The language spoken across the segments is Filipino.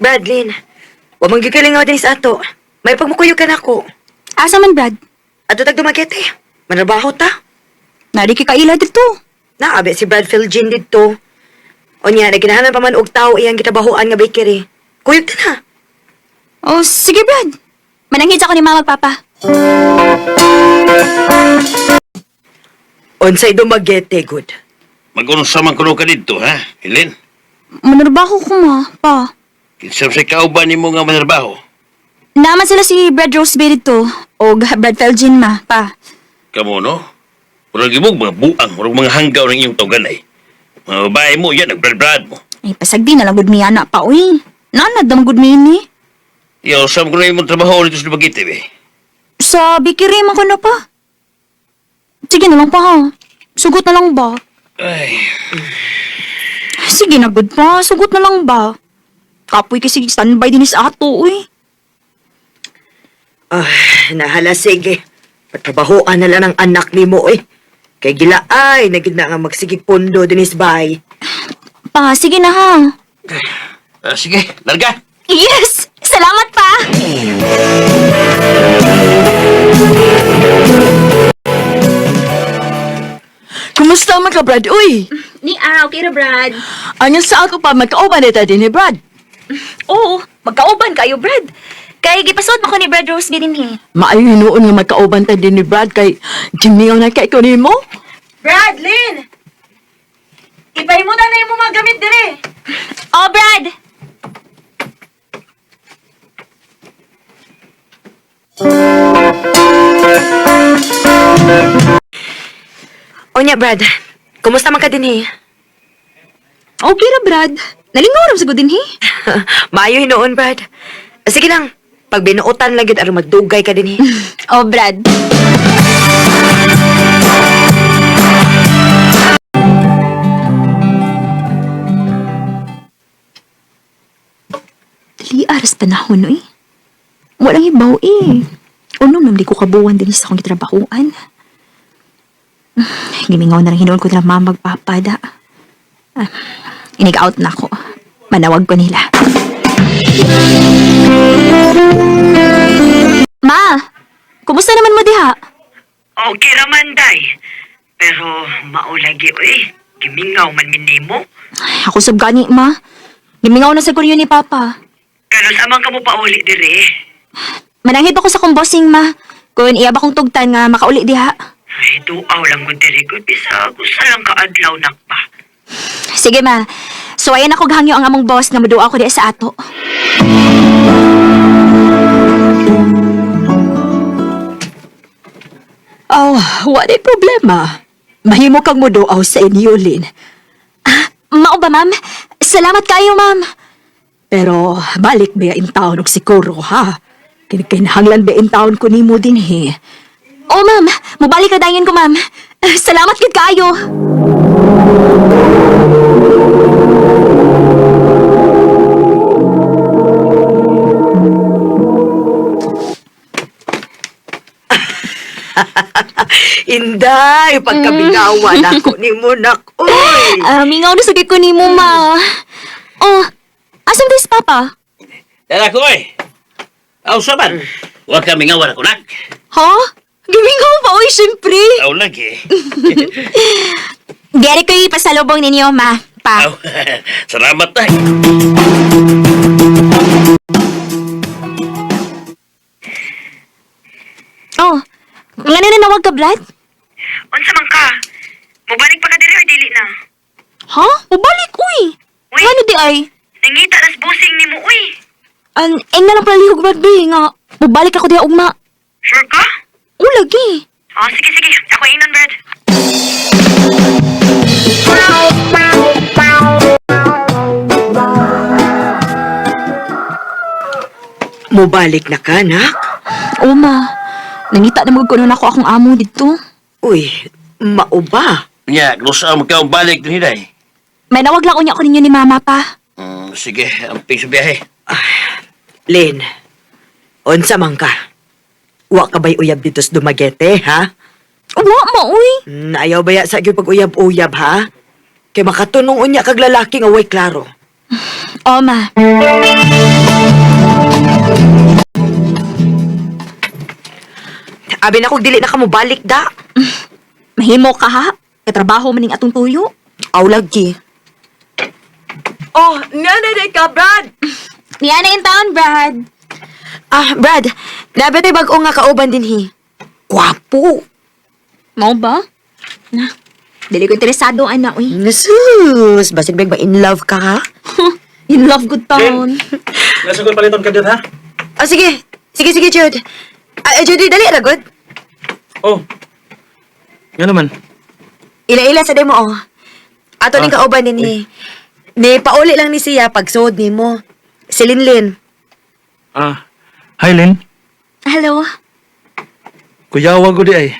Bradlyn, wa man gigalingaw din sa ato. May pagmukuyo ka na ako. Asa man, Brad? Ato tag dumakete. Manarbaho ta. Nari kay kaila dito. Naabe si Brad Philgin dito. O niya, naginahanan pa man og tao iyang gitabahoan nga bakery. Kuyog ta na. Oh, sige, Brad. Mananghid ako ni Mama Papa. Unsay dumagete, good. Mag-unsa man kuno ka dito, ha, Helen? Manarbaho ko, Ma, Pa. Kinsa sa kauban nimo nga manarbaho? Naman sila si Brad Roseby dito. O Brad Felgin, Ma, Pa. Kamo, no? Murag imong mga buang, murag mga hanggaw ng iyong tawganay. Mga babae mo, yan, nagbrad-brad mo. Ay, pasagdi na lang gud mi ana pa, uy. Nanad na gud mi ni. Yaw, saan ko na imong trabaho dito sa Dumaguete, be? Sa bikiri man ko na, Pa. Sige na lang, Pa, ha. Sugot na lang ba? Ay, Sige na, good, Pa. Sugot na lang ba? Kapoy kasi standby din sa ato, uy. Nahala, sige. Patrabahoan na lang ang anak ni mo, eh. Kay gila ay, nagid na nga magsigig pundo din is bay. Pa, sige na, ha. sige, larga. Yes! Salamat, Pa! Kumusta man ka, Brad? Uy! Okay ra, Brad. Anya sa ako pa, magkauban ito din ni Brad. Oo, magkauban kayo, Brad. Kay gipasod mo ko ni Brad Roseby din, eh. Maayo hinuon nga magkauban ta din ni Brad kay gimiyaw na kay ko nimo. Bradlyn! Ipay mo na yung mga gamit dire. Oh, Brad! O niya, Brad. Kumusta man ka din, eh? Okay ra, Brad. Nalingaw ra sa din, eh. Maayo hinoon, Brad. Sige lang. Pag binuotan lang yun, aron magdugay ka din, eh. Oh, Brad. Liaras panahon, eh. Walang ibaw, eh. Unong nang di ko kabuwan din sa akong gitrabahuan. Gimingaw na lang hinoon ko nila magpapada. Inig-out na ako. Manawag ko nila. Ma! Kumusta naman mo diha? Okay raman, day. Pero maulagi, uy. Gimingaw man minimo. Ay, ako sab gani, ma. Gimingaw na sa kuryo ni Papa. Kanos amang ka mo pauli dire. Mananghid ako sa kong bossing, ma. Kung iya ba kong tugtan nga makauli diha. Ay, tuaw lang ko dire ko. Bisa, gusto lang kaadlaw na pa. Sige, ma. So, ayan ako gahangyo ang among boss nga maduwa ako diha sa ato. Oh, wala problema. Mahimo kang muduaw sa inyo, Lin. Mao ba, ma'am? Salamat kayo, ma'am. Pero balik ba in taon og siguro, ha? Kinakinahanglan ba in taon ko nimo din, he? Oh, ma'am. Mubalik ka dayon ko, ma'am. Salamat gid kayo. Inday, pagkabigawan ako ni mo, nak. Uy! Mingaw na sagay ko ni mo, ma. Oh, asan this, Papa? Dala ko, eh. Aw, saban. Huwag kami nga wala ko, nak. Ha? Gimingaw pa, oy, syempre. Aw, lagi. Diyari ko ipasalubong ninyo, ma. Pa. Aw, salamat, tay. Oh, nga nanawag ka, Brad? Unsa man ka? Mubalik pa ka dire or dili na? Ha? Mubalik, uy. Uy. Ano di ay? Nangita nas busing ni mo, uy. Eng na lang pala lihog, Brad, be, nga. Mubalik ako diha, ugma. Sure ka? O, lagi. Oh, sige, sige. Ako ingnon, Brad. Mubalik na ka, nak? O, ma. Nangita na magkuno na ako akong amo dito. Uy, mauba. Nya, gusto ang magkaong balik din, hiday. May nawag lang unya ko ninyo ni Mama, pa. Sige, amping sa biyahe. Lin, unsa man ka? Wa ka ba'y uyab dito sa Dumaguete, ha? Wa, ma, uy. Ayaw ba ya sa gyud pag-uyab-uyab, ha? Kay makatunong unya kag lalaki nga way klaro. O, ma. Abi na kog dili na ka mo balik da. Mahimo ka ha? Katrabaho maning atong tuyo. Aw lagi. Oh, nanay ka, Brad. Niya na yung taon, Brad. Ah, Brad, nabi tayo bag-o nga kauban din hi. Gwapo. Mau ba? Na, dili ko interesado, anak, uy. Nasus, basig ba in love ka ha? In love good taon. Nasugod paliton ka dyan, ha? Oh, sige. Sige, Jude. Judy, dali ra, good. Oh. Nga naman. Ila-ila sa demo, oh. Ato ni kauban din hi. Ni pauli lang ni siya pag suod ni mo. Si Linlin. Hi, Lynn. Hello? Kuyawa ko di ay.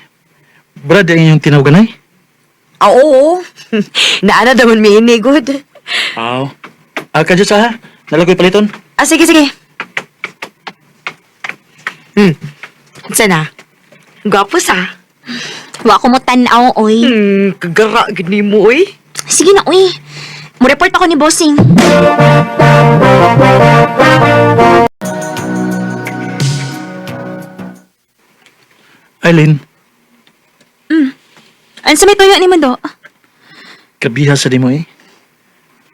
Brad, ang iyong tinawagan ay? Oo. Naana daman may ini, good. Oo. Kadyo sa ha? Nalakoy paliton? Sige. Sana. Gwapo sa. Wa ko mo tanaw, uy. Kagara, gini mo, uy. Sige na, uy. Mo-report ako ni Bossing. Ay, Lynn. Ano sa may tuyo ni Mando? Kabiha sa di mo eh.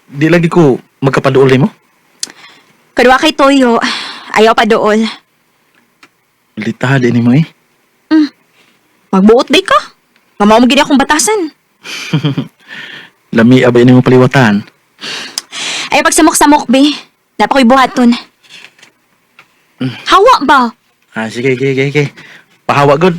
Di lagi ko magkapaduol di mo. Kadwa kay Toyo, ayaw pa dool. Ulitaha di ni mo eh. Magbuot day ka. Mamaw mo gini akong batasan. Lami abay ni mo paliwatan. Ay pagsamok-samok, be. Napakoy buhaton. Hawa ba? Sige. Pahawa good.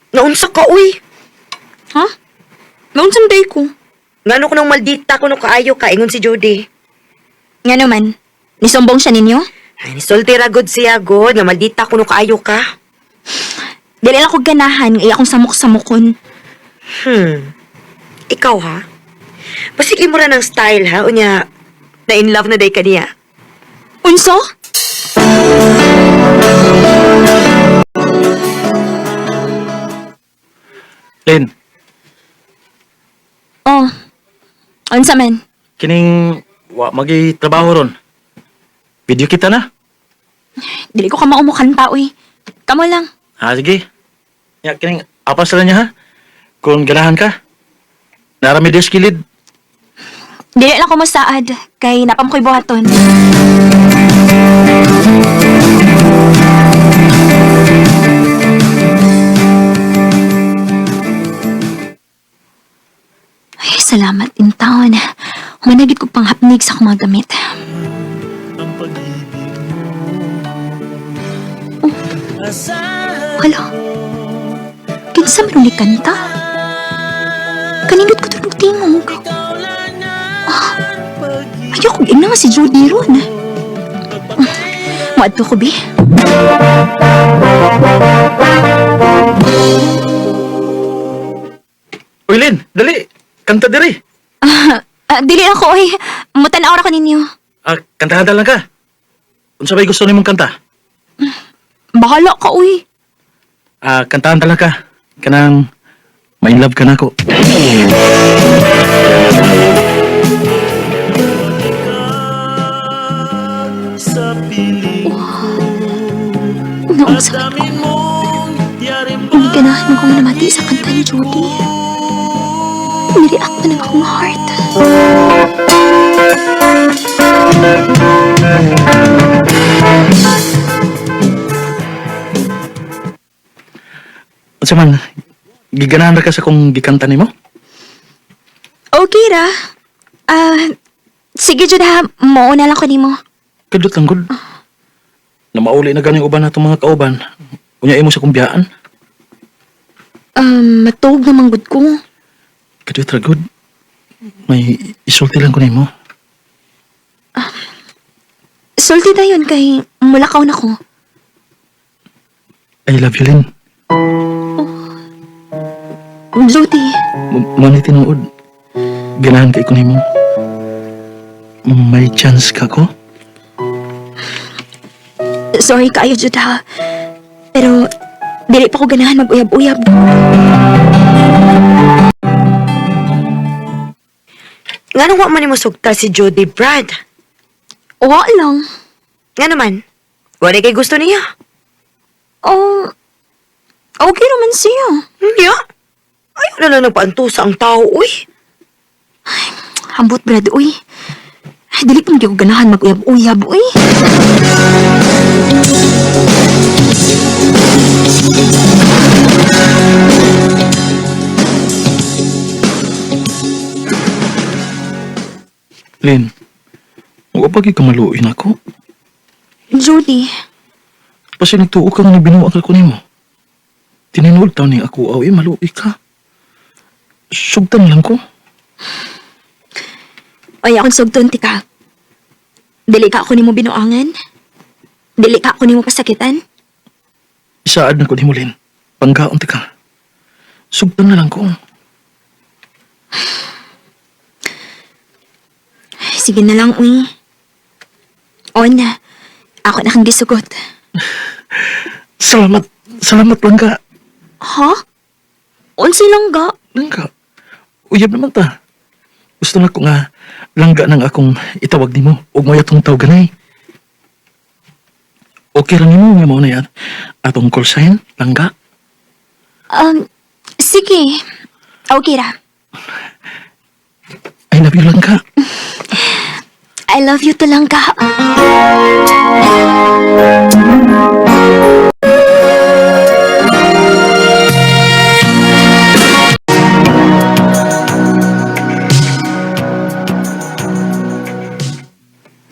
Naunsa ka, uy. Ha? Naunsam day ko. Ngano ko nang maldita ko nung kaayo ka, ingon si Judy. Nga naman, nisumbong siya ninyo? Ay, nisulti ra good siya, good. Nga maldita ko nung kaayo ka. Dili lang ko ganahan, ay akong samok-samokon. Ikaw, ha? Basig mo ra ng style, ha? Unya, na in love na day ka niya. Unso? Lynn, Oh. Unsa man? kining magi trabaho ron. Video kita na. Dili ko ka maumukanta, uy. Kamo lang. Sige. Ya, kining apas na niya ha. Kung ganahan ka. Narami des kilid. Dili lang ko masaad, kay napam ko'y buhaton. Ay, salamat in taon. Humanagit ko pang hapnig sa akong mga gamit. Oh. Hala. Kinsa man ni kanta? Kanindot ko tulog tingog. Ayoko ina nga si Judy ron. Maadto ko, be. Uy, Lynn, dali. Kanta diri. Dili ako, oy. Mutanaw ra ko ninyo. Kantahan lang ka. Unsa bay gusto nimong kanta? Bahala ka, uy. Kantahan talaga ka. Kanang may love ka na ko. Nausapin ko. Hindi ganahan kong namati sa kanta ni Judy. Nireact pa ng akong heart. Unsa man, giganahan ra ka sa kung gikanta nimo? Okay ra. Sige, Judah. Mauna lang ko nimo. Kadot lang gud. Na mauli na ganing uban natong mga kauban. Unya imo sa kumbiyaan. Matuog naman gud ko. Kadot ra gud. May isulti lang ko nimo. Sulti na yun kay mulakaw na ko. I love you, Lynn. Judy. Manay tinuod. Ganahan kay ko nimo. May chance ka ko? Sorry kayo, Judah. Pero Dili pa ko ganahan mag-uyab-uyab. Nga nang wa man ni mo sugta si Jody Brad. Wa lang. Nga naman, wala kay gusto niya. Oh, okay naman siya. Niya? Ayaw na lang nagpaantusa ang tao, uy. Hambot, Brad, uy. Ay, dili pa ko ganahan mag-uyab-uyab, uy. Lin, huwag pagi ka maluin ako. Jody, Kasi nagtuo ka nga ni binuang ka ko nimo. Tininul taon ni ako, awi, maluin ka. Sugtan lang ko. ay akong sugton, tika. Dili ka ako ni mo binuangan? Dili ka ako ni mo pasakitan? Isaad na ko nimo, Lin. Panggaon ti ka. Sugtan na lang ko. Sige na lang, uy. O na, ako na kang gisugot. Salamat, salamat lang ka. Ha? Unsi lang ga? Lang ka. Uyab naman ta. Gusto na ko nga, langga nang akong itawag nimo ug mo atong tawganay. Okay lang nimo nga mo na yan. Atong call sign, langga. Sige. Okay ra. I love you lang ka. I love you to lang ka.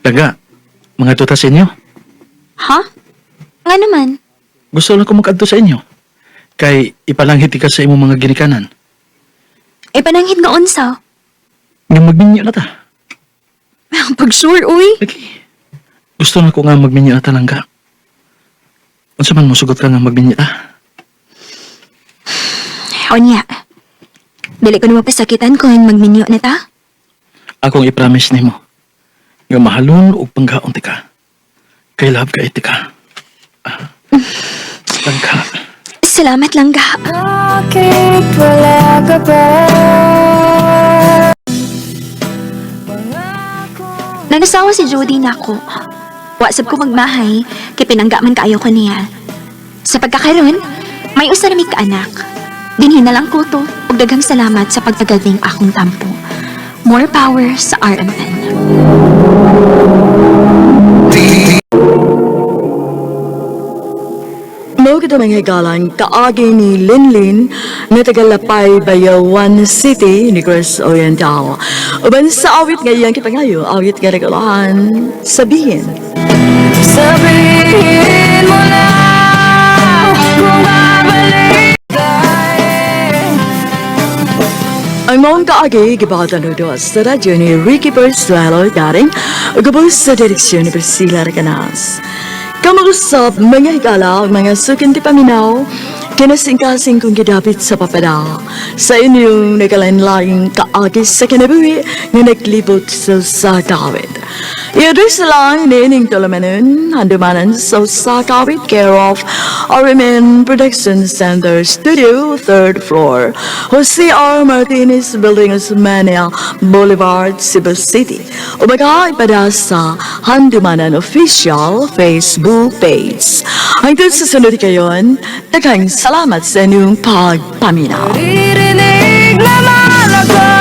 Langga, mga tuta sa inyo. Ha? Nga naman. Gusto lang ko mag-adto sa inyo. Kay ipalanghit ka sa imong mga ginikanan. E pananghit nga unsa. Nga magminyo na ta. Pag sure, uy. Lagi. Gusto na ko nga magminyo na ta langga. Unsa man mo sugot ka nga magminyo ta? O niya. Dili ko na mapasakitan kung magminyo na ta. Akong i-promise nimo nga mahalon ug panggaon ti ka. Kay love ka iti ka. Langga. Salamat lang ga. Bakit wala ka pa? Nagasawa si Jody na ako. Wasab ko magmahay, kay pinangga man kaayo ko niya. Sa pagkakaroon, may usa na may kaanak. Dinhin na lang ko to, ug daghang salamat sa pagtagading akong tampo. More power sa RMN. Mao kita mga galang kaagi ni Linlin na tagalapay Bayawan City, Negros Oriental. Uban sa awit ngayon kita ngayon, awit nga regalahan, sabihin. Sabihin mo na kung babalik Ang maong kaagi, gibatan do sa radyo ni Ricky Persuelo daring gabos sa direksyon ni Priscilla Reganas. Kamarusap, mga higala, mga sukinti paminaw, kinasingkasing kong gidapit sa papada. Sa inyong nagalain-laing kaagis sa kinabuhi nga naglibot sa dawit. I-address lang nining tulumanon, handumanan sa kawit, care of RMN Production Center Studio, 3rd floor, Jose R. Martinez Building, Osmania Boulevard, Cebu City. Umaga ipada sa Handumanan Official Facebook page. Hanggang sa sunod kayon, daghang salamat sa inyong pagpaminaw. Naririnig naman ako